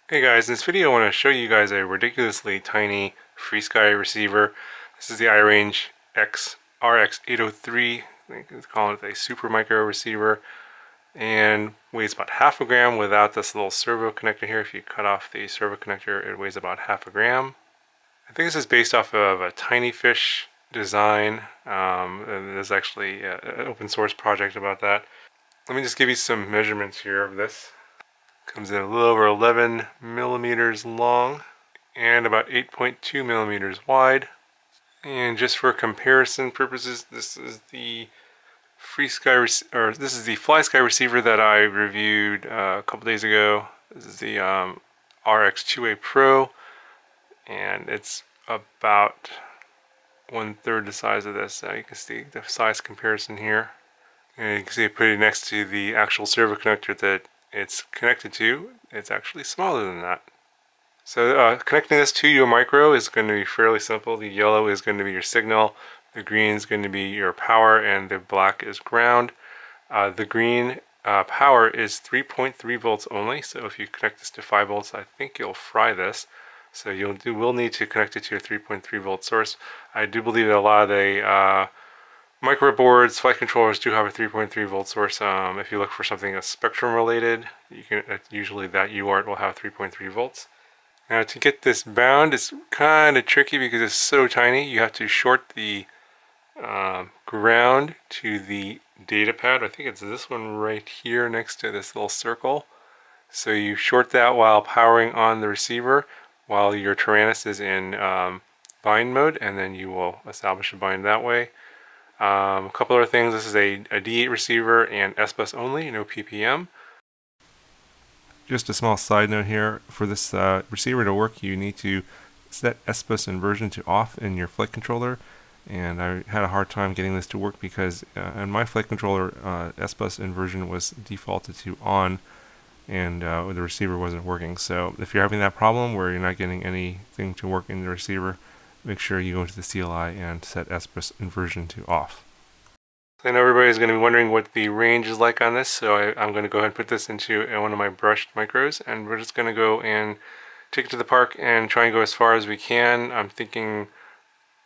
Hey guys, in this video I want to show you guys a ridiculously tiny FrSky receiver. This is the iRangeX RX803, I think it's calling it a Super Micro receiver, and weighs about half a gram without this little servo connector here. If you cut off the servo connector, it weighs about half a gram. I think this is based off of a Tiny Fish design. There's actually an open source project about that. Let me just give you some measurements here of this. Comes in a little over 11 millimeters long and about 8.2 millimeters wide. And just for comparison purposes, this is the this is the FlySky receiver that I reviewed a couple days ago. This is the RX803 Pro, and it's about 1/3 the size of this. You can see the size comparison here, and you can see it pretty next to the actual servo connector that it's connected to. It's actually smaller than that. So connecting this to your micro is going to be fairly simple. The yellow is going to be your signal, the green is going to be your power, and the black is ground. The green power is 3.3 volts only, so if you connect this to 5 volts, I think you'll fry this. So you will need to connect it to your 3.3 volt source. I do believe that a lot of the micro boards, flight controllers do have a 3.3 volt source. If you look for something that's spectrum related, you can usually that UART will have 3.3 volts. Now to get this bound, it's kind of tricky because it's so tiny. You have to short the ground to the data pad. I think it's this one right here next to this little circle. So you short that while powering on the receiver while your Taranis is in bind mode, and then you will establish a bind that way. A couple other things. This is a D8 receiver and S-Bus only, no PPM. Just a small side note here, for this receiver to work, you need to set S-Bus inversion to off in your flight controller, and I had a hard time getting this to work because in my flight controller S-Bus inversion was defaulted to on, and the receiver wasn't working. So if you're having that problem where you're not getting anything to work in the receiver, make sure you go into the CLI and set S-Bus inversion to off. I know everybody's going to be wondering what the range is like on this, so I'm going to go ahead and put this into one of my brushed micros, and we're just going to go and take it to the park and try and go as far as we can. I'm thinking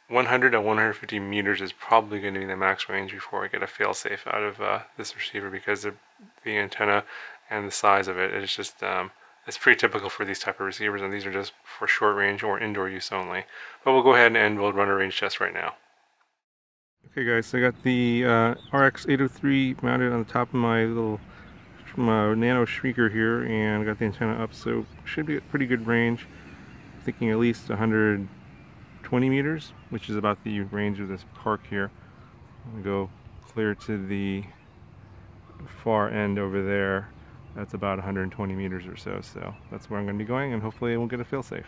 100 to 150 meters is probably going to be the max range before I get a failsafe out of this receiver, because of the antenna and the size of it. It's just it's pretty typical for these type of receivers, and these are just for short range or indoor use only. But we'll go ahead and we'll run a range test right now. Okay guys, so I got the RX803 mounted on the top of my little nano shrieker here, and I got the antenna up, so should be a pretty good range. I'm thinking at least 120 meters, which is about the range of this park here. I'm going to go clear to the far end over there. That's about 120 meters or so, so that's where I'm going to be going, and hopefully we'll get a failsafe.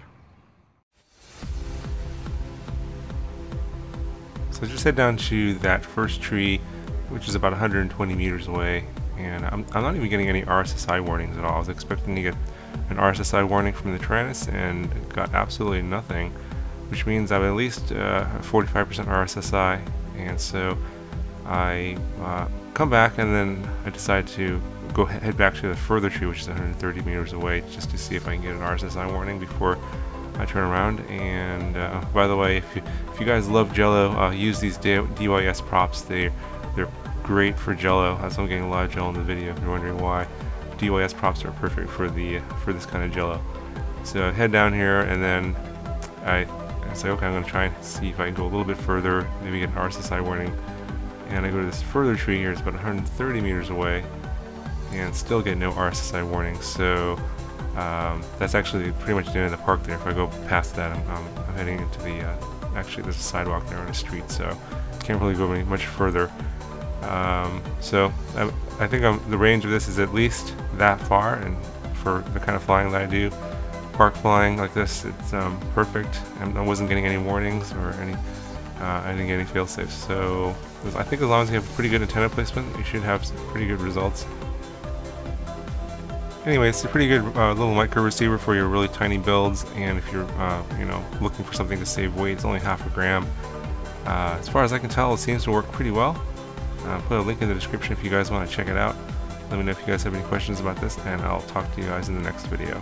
So just head down to that first tree, which is about 120 meters away, and I'm not even getting any RSSI warnings at all. I was expecting to get an RSSI warning from the Taranis and got absolutely nothing, which means I have at least 45% RSSI, and so I come back, and then I decide to head back to the further tree, which is 130 meters away, just to see if I can get an RSSI warning before I turn around. And by the way, if you guys love Jello, use these DYS props. They're great for Jello. That's why I'm getting a lot of Jello in the video. If you're wondering why, DYS props are perfect for this kind of Jello. So I head down here, and then I say, okay, I'm going to try and see if I can go a little bit further, maybe get an RSSI warning. And I go to this further tree here. It's about 130 meters away, and still get no RSSI warning. So that's actually pretty much the end of the park there. If I go past that, I'm heading into the actually there's a sidewalk there on the street, so can't really go any much further. So I think the range of this is at least that far, and for the kind of flying that I do, park flying like this, it's perfect. I wasn't getting any warnings or I didn't get any fail-safes. So I think as long as you have pretty good antenna placement, you should have some pretty good results. Anyway, it's a pretty good little micro receiver for your really tiny builds, and if you're looking for something to save weight, it's only half a gram. As far as I can tell, it seems to work pretty well. Put a link in the description if you guys want to check it out. Let me know if you guys have any questions about this, and I'll talk to you guys in the next video.